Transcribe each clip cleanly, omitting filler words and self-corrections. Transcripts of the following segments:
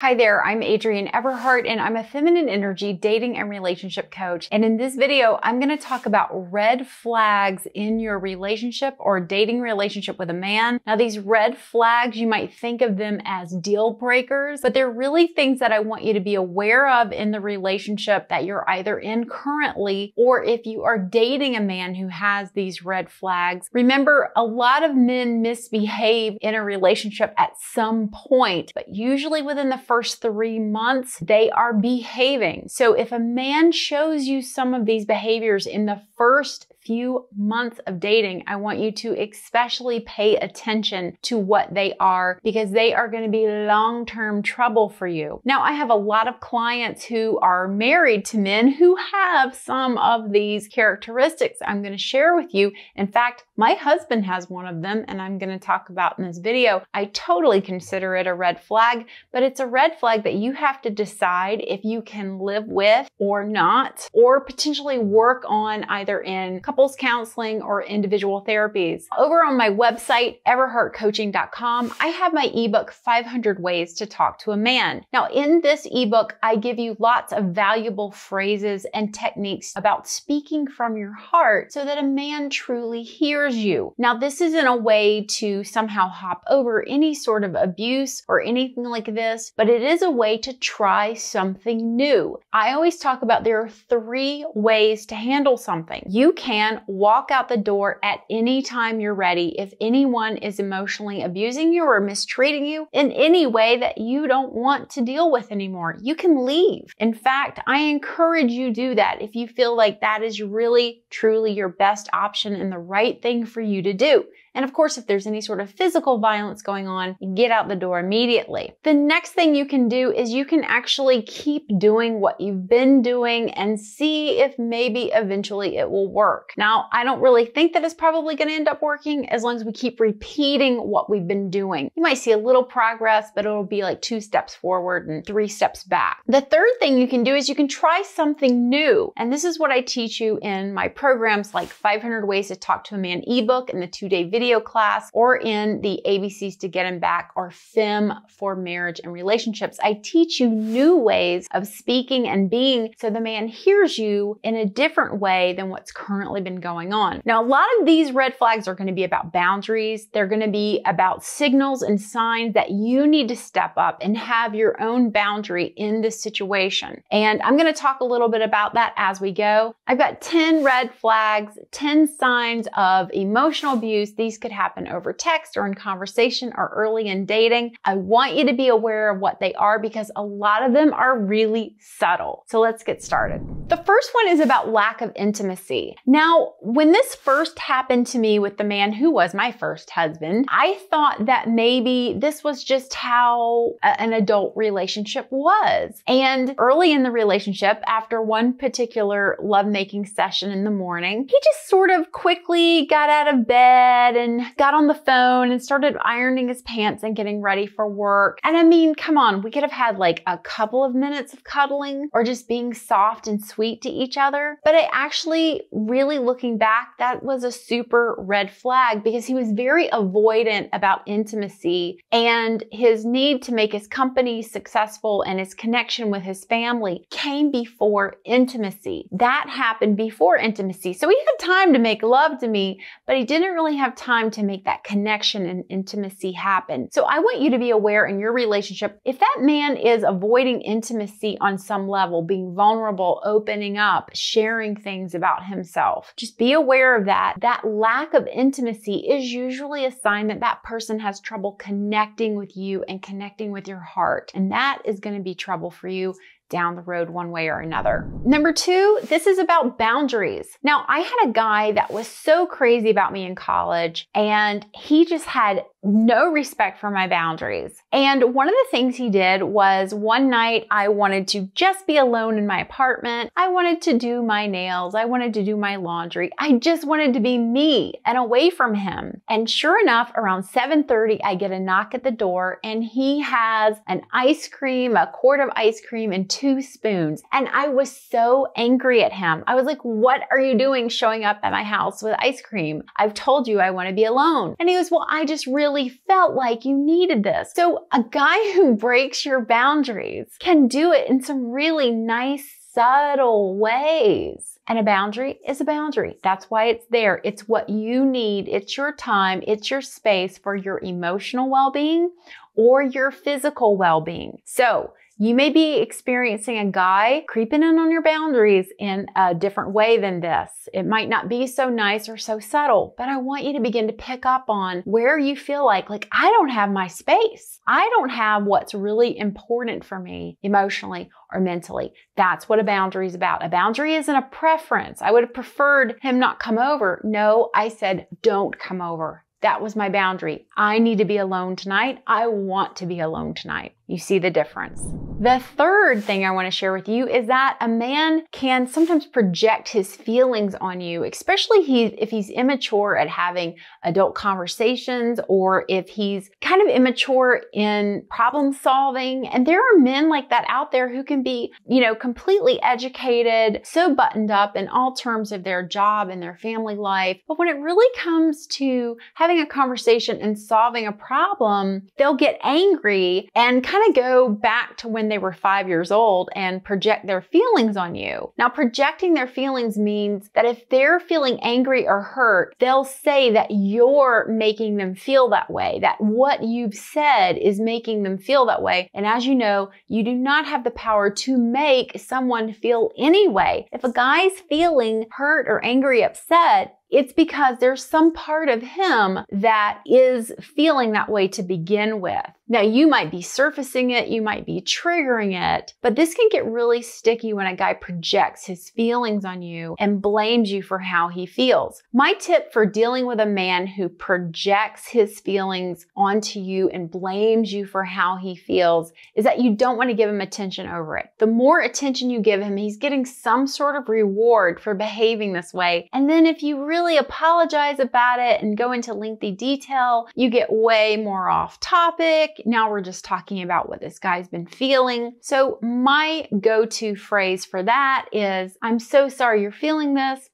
Hi there, I'm Adrienne Everhart and I'm a feminine energy dating and relationship coach. And in this video, I'm going to talk about red flags in your relationship or dating relationship with a man. Now, these red flags, you might think of them as deal breakers, but they're really things that I want you to be aware of in the relationship that you're either in currently, or if you are dating a man who has these red flags. Remember, a lot of men misbehave in a relationship at some point, but usually within the first 3 months, they are behaving. So if a man shows you some of these behaviors in the first few months of dating, I want you to especially pay attention to what they are, because they are going to be long-term trouble for you. Now, I have a lot of clients who are married to men who have some of these characteristics I'm going to share with you. In fact, my husband has one of them, and I'm going to talk about in this video. I totally consider it a red flag, but it's a red flag that you have to decide if you can live with or not, or potentially work on either in couples counseling or individual therapies. Over on my website, everhartcoaching.com, I have my ebook, 500 Ways to Talk to a Man. Now, in this ebook, I give you lots of valuable phrases and techniques about speaking from your heart so that a man truly hears you. Now, this isn't a way to somehow hop over any sort of abuse or anything like this, but it is a way to try something new. I always talk about there are 3 ways to handle something. You can walk out the door at any time you're ready if anyone is emotionally abusing you or mistreating you in any way that you don't want to deal with anymore. You can leave. In fact, I encourage you to do that if you feel like that is really, truly your best option and the right thing for you to do. And of course, if there's any sort of physical violence going on, get out the door immediately. The next thing you can do is you can actually keep doing what you've been doing and see if maybe eventually it will work. Now, I don't really think that it's probably going to end up working as long as we keep repeating what we've been doing. You might see a little progress, but it'll be like 2 steps forward and 3 steps back. The third thing you can do is you can try something new. And this is what I teach you in my programs like 500 Ways to Talk to a Man ebook and the 2-day video class, or in the ABCs to Get Him Back, or FEM for Marriage and Relationships. I teach you new ways of speaking and being so the man hears you in a different way than what's currently been going on. Now, a lot of these red flags are going to be about boundaries. They're going to be about signals and signs that you need to step up and have your own boundary in this situation. And I'm going to talk a little bit about that as we go. I've got 10 red flags, 10 signs of emotional abuse. These could happen over text or in conversation or early in dating. I want you to be aware of what they are because a lot of them are really subtle. So let's get started. The first one is about lack of intimacy. Now, when this first happened to me with the man who was my first husband, I thought that maybe this was just how an adult relationship was. And early in the relationship, after one particular lovemaking session in the morning, he just sort of quickly got out of bed and got on the phone and started ironing his pants and getting ready for work. And I mean, come on, we could have had like a couple of minutes of cuddling or just being soft and sweet to each other. But I actually, really looking back, that was a super red flag because he was very avoidant about intimacy, and his need to make his company successful and his connection with his family came before intimacy. That happened before intimacy. So he had time to make love to me, but he didn't really have time to make that connection and intimacy happen. So I want you to be aware in your relationship, if that man is avoiding intimacy on some level, being vulnerable, opening up, sharing things about himself, just be aware of that. That lack of intimacy is usually a sign that that person has trouble connecting with you and connecting with your heart. And that is going to be trouble for you down the road one way or another. Number 2, this is about boundaries. Now, I had a guy that was so crazy about me in college, and he just had no respect for my boundaries. And one of the things he did was one night I wanted to just be alone in my apartment. I wanted to do my nails. I wanted to do my laundry. I just wanted to be me and away from him. And sure enough, around 7:30, I get a knock at the door, and he has an ice cream, a quart of ice cream, and 2 spoons. And I was so angry at him. I was like, what are you doing showing up at my house with ice cream? I've told you I want to be alone. And he goes, well, I just really felt like you needed this. So a guy who breaks your boundaries can do it in some really nice, subtle ways. And a boundary is a boundary. That's why it's there. It's what you need. It's your time. It's your space for your emotional well-being or your physical well-being. So you may be experiencing a guy creeping in on your boundaries in a different way than this. It might not be so nice or so subtle, but I want you to begin to pick up on where you feel like I don't have my space. I don't have what's really important for me emotionally or mentally. That's what a boundary is about. A boundary isn't a preference. I would have preferred him not come over. No, I said, don't come over. That was my boundary. I need to be alone tonight. I want to be alone tonight. You see the difference. The third thing I want to share with you is that a man can sometimes project his feelings on you, especially if he's immature at having adult conversations or if he's kind of immature in problem solving. And there are men like that out there who can be, completely educated, so buttoned up in all terms of their job and their family life. But when it really comes to having a conversation and solving a problem, they'll get angry and kind of go back to when they were 5 years old and project their feelings on you. Now, projecting their feelings means that if they're feeling angry or hurt, they'll say that you're making them feel that way, that what you've said is making them feel that way. And as you know, you do not have the power to make someone feel any way. If a guy's feeling hurt or angry, upset, it's because there's some part of him that is feeling that way to begin with. Now, you might be surfacing it, you might be triggering it, but this can get really sticky when a guy projects his feelings on you and blames you for how he feels. My tip for dealing with a man who projects his feelings onto you and blames you for how he feels is that you don't want to give him attention over it. The more attention you give him, he's getting some sort of reward for behaving this way. And then if you really apologize about it and go into lengthy detail, you get way more off topic. Now we're just talking about what this guy's been feeling. So my go-to phrase for that is, I'm so sorry you're feeling this.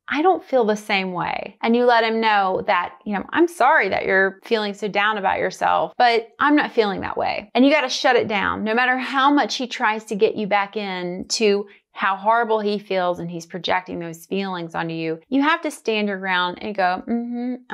I don't feel the same way. And you let him know that, I'm sorry that you're feeling so down about yourself, but I'm not feeling that way. And you got to shut it down. No matter how much he tries to get you back into how horrible he feels and he's projecting those feelings onto you, you have to stand your ground and go,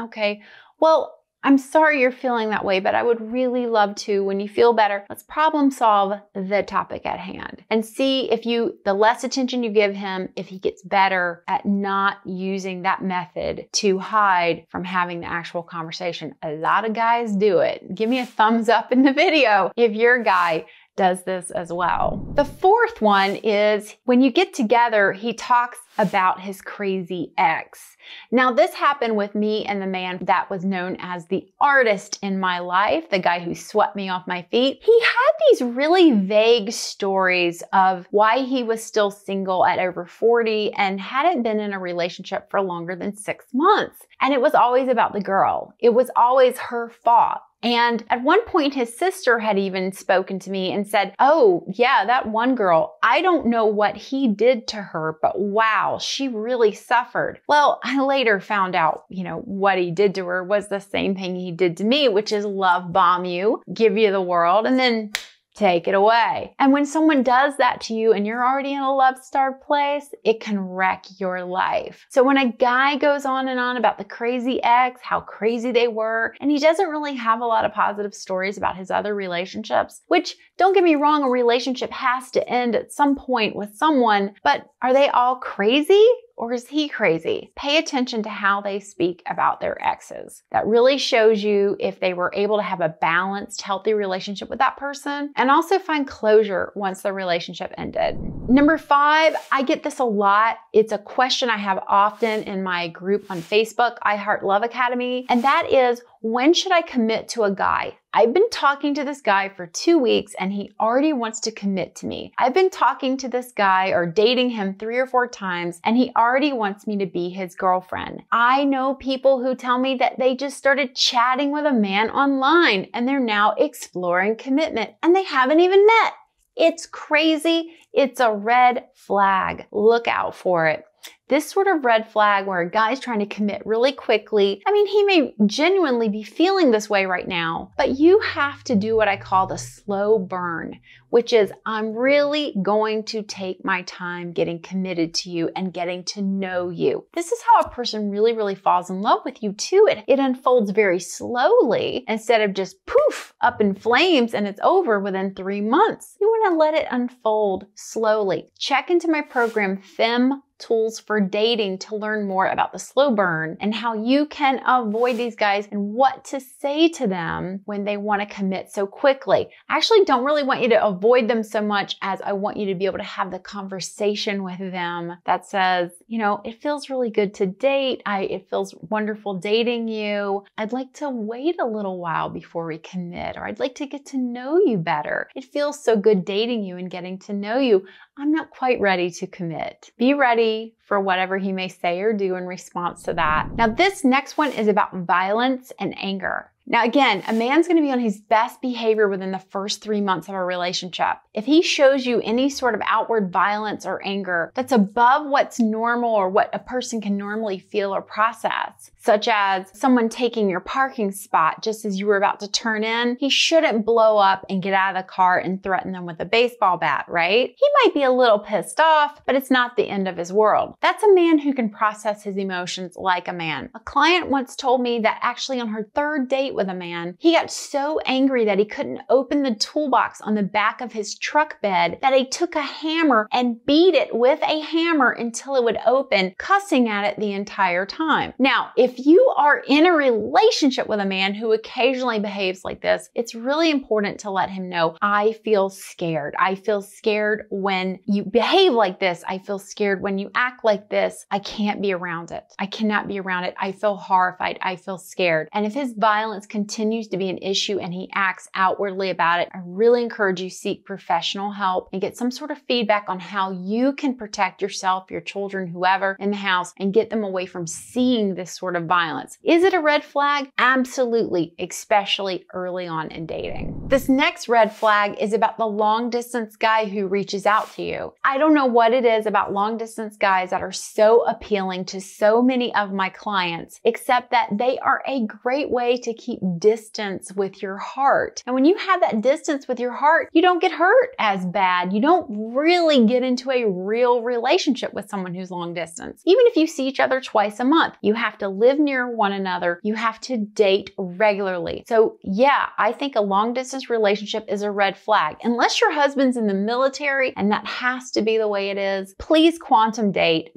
okay, well, I'm sorry you're feeling that way, but I would really love to, when you feel better, let's problem solve the topic at hand and see if the less attention you give him, if he gets better at not using that method to hide from having the actual conversation. A lot of guys do it. Give me a thumbs up in the video if your guy does this as well. The fourth one is when you get together, he talks about his crazy ex. Now, this happened with me and the man that was known as the artist in my life, the guy who swept me off my feet. He had these really vague stories of why he was still single at over 40 and hadn't been in a relationship for longer than 6 months. And it was always about the girl. It was always her fault. And at one point, his sister had even spoken to me and said, oh, yeah, that one girl, I don't know what he did to her, but wow, she really suffered. Well, I later found out, what he did to her was the same thing he did to me, which is love bomb you, give you the world, and then take it away. And when someone does that to you and you're already in a love-starved place, it can wreck your life. So when a guy goes on and on about the crazy ex, how crazy they were, and he doesn't really have a lot of positive stories about his other relationships, which, don't get me wrong, a relationship has to end at some point with someone, but are they all crazy? Or is he crazy? Pay attention to how they speak about their exes. That really shows you if they were able to have a balanced, healthy relationship with that person, and also find closure once the relationship ended. Number 5, I get this a lot. It's a question I have often in my group on Facebook, I Heart Love Academy, and that is, when should I commit to a guy? I've been talking to this guy for 2 weeks and he already wants to commit to me. I've been talking to this guy or dating him 3 or 4 times and he already wants me to be his girlfriend. I know people who tell me that they just started chatting with a man online and they're now exploring commitment and they haven't even met. It's crazy. It's a red flag. Look out for it. This sort of red flag where a guy's trying to commit really quickly. I mean, he may genuinely be feeling this way right now, but you have to do what I call the slow burn, which is I'm really going to take my time getting committed to you and getting to know you. This is how a person really falls in love with you too. It unfolds very slowly instead of just poof, up in flames and it's over within 3 months. You want to let it unfold slowly. Check into my program, Femme Tools for Dating, to learn more about the slow burn and how you can avoid these guys and what to say to them when they want to commit so quickly. I actually don't really want you to avoid them so much as I want you to be able to have the conversation with them that says, you know, it feels really good to date. It feels wonderful dating you. I'd like to wait a little while before we commit, or I'd like to get to know you better. It feels so good dating you and getting to know you. I'm not quite ready to commit. Be ready for whatever he may say or do in response to that. Now, this next one is about violence and anger. Now, again, a man's going to be on his best behavior within the first 3 months of a relationship. If he shows you any sort of outward violence or anger that's above what's normal or what a person can normally feel or process, such as someone taking your parking spot just as you were about to turn in, he shouldn't blow up and get out of the car and threaten them with a baseball bat, right? He might be a little pissed off, but it's not the end of his world. That's a man who can process his emotions like a man. A client once told me that actually on her 3rd date with a man, he got so angry that he couldn't open the toolbox on the back of his truck bed that he took a hammer and beat it with a hammer until it would open, cussing at it the entire time. Now, if you are in a relationship with a man who occasionally behaves like this, it's really important to let him know, I feel scared. I feel scared when you behave like this. I feel scared when you act like this. I can't be around it. I cannot be around it. I feel horrified. I feel scared. And if his violence continues to be an issue and he acts outwardly about it, I really encourage you seek professional help and get some sort of feedback on how you can protect yourself, your children, whoever in the house, and get them away from seeing this sort of violence. Is it a red flag? Absolutely, especially early on in dating. This next red flag is about the long distance guy who reaches out to you. I don't know what it is about long distance guys that are so appealing to so many of my clients, except that they are a great way to keep distance with your heart. And when you have that distance with your heart, you don't get hurt as bad. You don't really get into a real relationship with someone who's long distance. Even if you see each other twice a month, you have to live near one another. You have to date regularly. So yeah, I think a long distance relationship is a red flag. Unless your husband's in the military and that has to be the way it is, please quantum date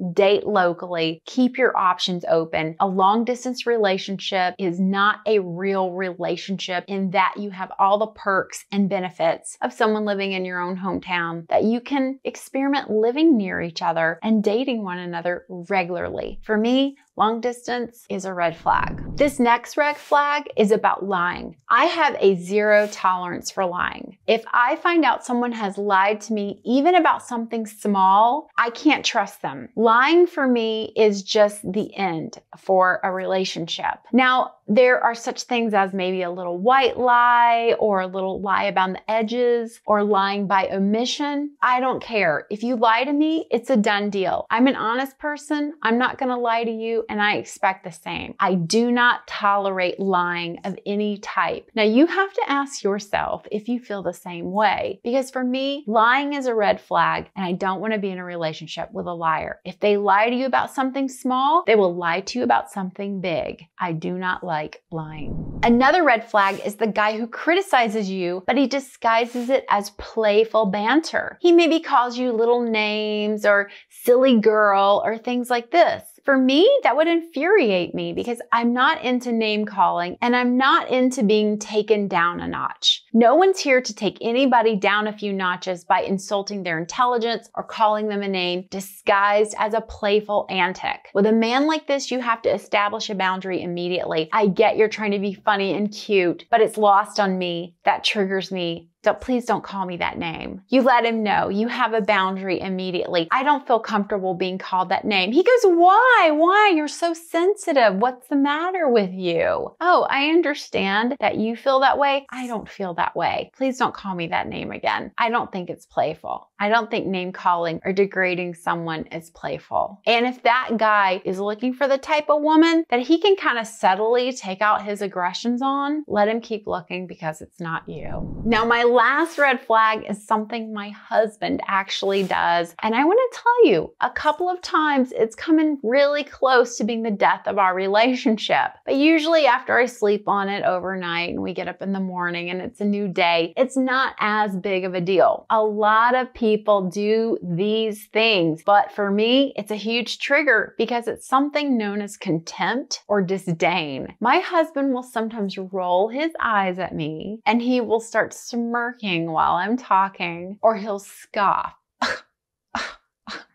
locally, keep your options open. A long distance relationship is not a real relationship in that you have all the perks and benefits of someone living in your own hometown, that you can experiment living near each other and dating one another regularly. For me, long distance is a red flag. This next red flag is about lying. I have a zero tolerance for lying. If I find out someone has lied to me, even about something small, I can't trust them. Lying for me is just the end for a relationship. Now, there are such things as maybe a little white lie or a little lie about the edges or lying by omission. I don't care. If you lie to me, it's a done deal. I'm an honest person. I'm not going to lie to you, and I expect the same. I do not tolerate lying of any type. Now, you have to ask yourself if you feel the same way, because for me, lying is a red flag, and I don't want to be in a relationship with a liar. If they lie to you about something small, they will lie to you about something big. I do not like lying. Another red flag is the guy who criticizes you, but he disguises it as playful banter. He maybe calls you little names or silly girl or things like this. For me, that would infuriate me because I'm not into name calling and I'm not into being taken down a notch. No one's here to take anybody down a few notches by insulting their intelligence or calling them a name disguised as a playful antic. With a man like this, you have to establish a boundary immediately. I get you're trying to be funny and cute, but it's lost on me. That triggers me Please don't call me that name. You let him know. You have a boundary immediately. I don't feel comfortable being called that name. He goes, why? Why? You're so sensitive. What's the matter with you? Oh, I understand that you feel that way. I don't feel that way. Please don't call me that name again. I don't think it's playful. I don't think name calling or degrading someone is playful. And if that guy is looking for the type of woman that he can kind of subtly take out his aggressions on, let him keep looking, because it's not you. Now, my last red flag is something my husband actually does. And I want to tell you, a couple of times it's coming really close to being the death of our relationship. But usually after I sleep on it overnight and we get up in the morning and it's a new day, it's not as big of a deal. A lot of people do these things, but for me, it's a huge trigger because it's something known as contempt or disdain. My husband will sometimes roll his eyes at me and he will start smirking while I'm talking, or he'll scoff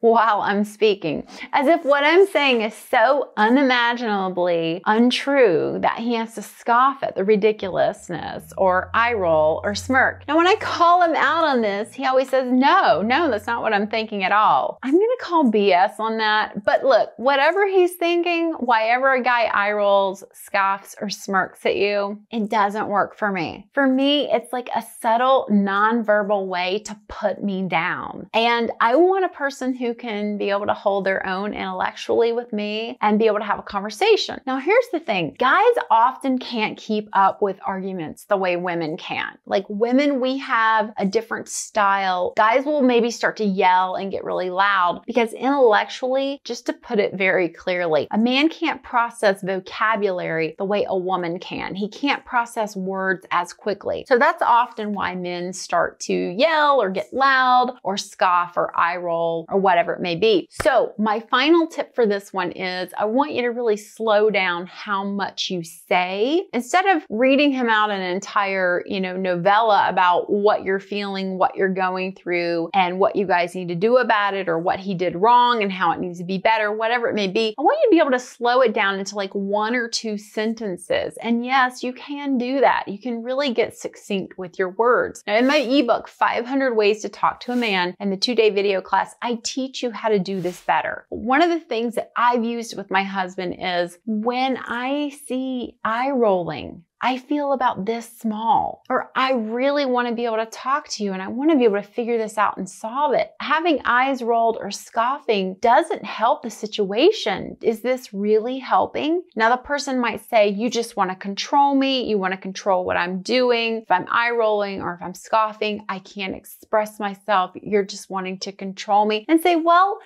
while I'm speaking, as if what I'm saying is so unimaginably untrue that he has to scoff at the ridiculousness or eye roll or smirk. Now, when I call him out on this, he always says, no, that's not what I'm thinking at all. I'm going to call BS on that. But look, whatever he's thinking, whenever a guy eye rolls, scoffs, or smirks at you, it doesn't work for me. For me, it's like a subtle nonverbal way to put me down. And I want a person who can be able to hold their own intellectually with me and be able to have a conversation. Now, here's the thing. Guys often can't keep up with arguments the way women can. Like women, we have a different style. Guys will maybe start to yell and get really loud because intellectually, just to put it very clearly, a man can't process vocabulary the way a woman can. He can't process words as quickly. So that's often why men start to yell or get loud or scoff or eye roll or whatever it may be. So my final tip for this one is I want you to really slow down how much you say. Instead of reading him out an entire, novella about what you're feeling, what you're going through, and what you guys need to do about it, or what he did wrong and how it needs to be better, whatever it may be, I want you to be able to slow it down into like 1 or 2 sentences. And yes, you can do that. You can really get succinct with your words. Now, in my ebook, 500 Ways to Talk to a Man, and the 2-day video class, I teach you how to do this better. One of the things that I've used with my husband is when I see eye rolling, I feel about this small, or I really want to be able to talk to you and I want to be able to figure this out and solve it. Having eyes rolled or scoffing doesn't help the situation. Is this really helping? Now, the person might say, you just want to control me. You want to control what I'm doing. If I'm eye rolling or if I'm scoffing, I can't express myself. You're just wanting to control me. And say, well,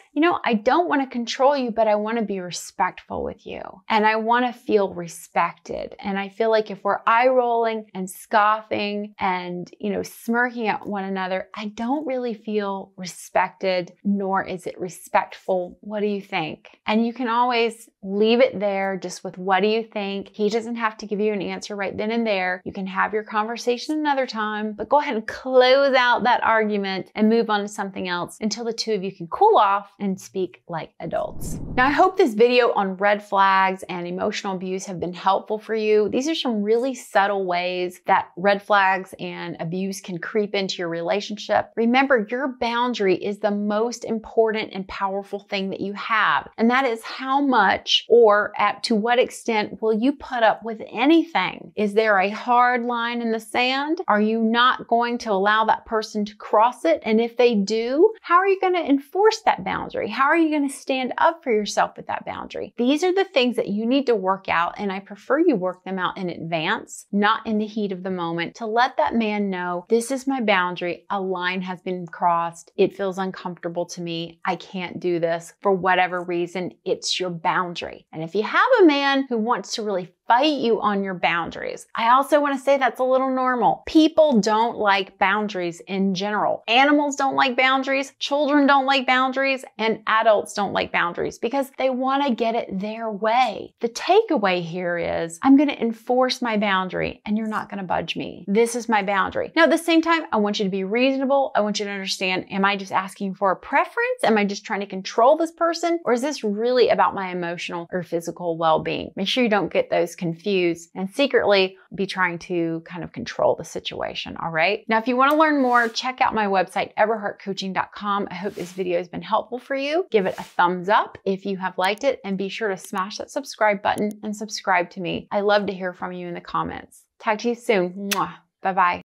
I don't want to control you, but I want to be respectful with you. And I want to feel respected. And I feel like if we're eye rolling and scoffing and, smirking at one another, I don't really feel respected, nor is it respectful. What do you think? And you can always leave it there just with what do you think? He doesn't have to give you an answer right then and there. You can have your conversation another time, but go ahead and close out that argument and move on to something else until the two of you can cool off and speak like adults. Now, I hope this video on red flags and emotional abuse have been helpful for you. These are some really subtle ways that red flags and abuse can creep into your relationship. Remember, your boundary is the most important and powerful thing that you have. And that is how much or to what extent will you put up with anything? Is there a hard line in the sand? Are you not going to allow that person to cross it? And if they do, how are you going to enforce that boundary? How are you going to stand up for yourself with that boundary? These are the things that you need to work out, and I prefer you work them out in advance, not in the heat of the moment, to let that man know, this is my boundary. A line has been crossed. It feels uncomfortable to me. I can't do this for whatever reason. It's your boundary. And if you have a man who wants to really fight you on your boundaries, I also want to say that's a little normal. People don't like boundaries in general. Animals don't like boundaries, children don't like boundaries, and adults don't like boundaries because they want to get it their way. The takeaway here is I'm going to enforce my boundary and you're not going to budge me. This is my boundary. Now, at the same time, I want you to be reasonable. I want you to understand, am I just asking for a preference? Am I just trying to control this person? Or is this really about my emotional or physical well-being? Make sure you don't get those confused and secretly be trying to kind of control the situation, all right? Now, if you want to learn more, check out my website, everhartcoaching.com. I hope this video has been helpful for you. Give it a thumbs up if you have liked it, and be sure to smash that subscribe button and subscribe to me. I love to hear from you in the comments. Talk to you soon. Mwah. Bye-bye.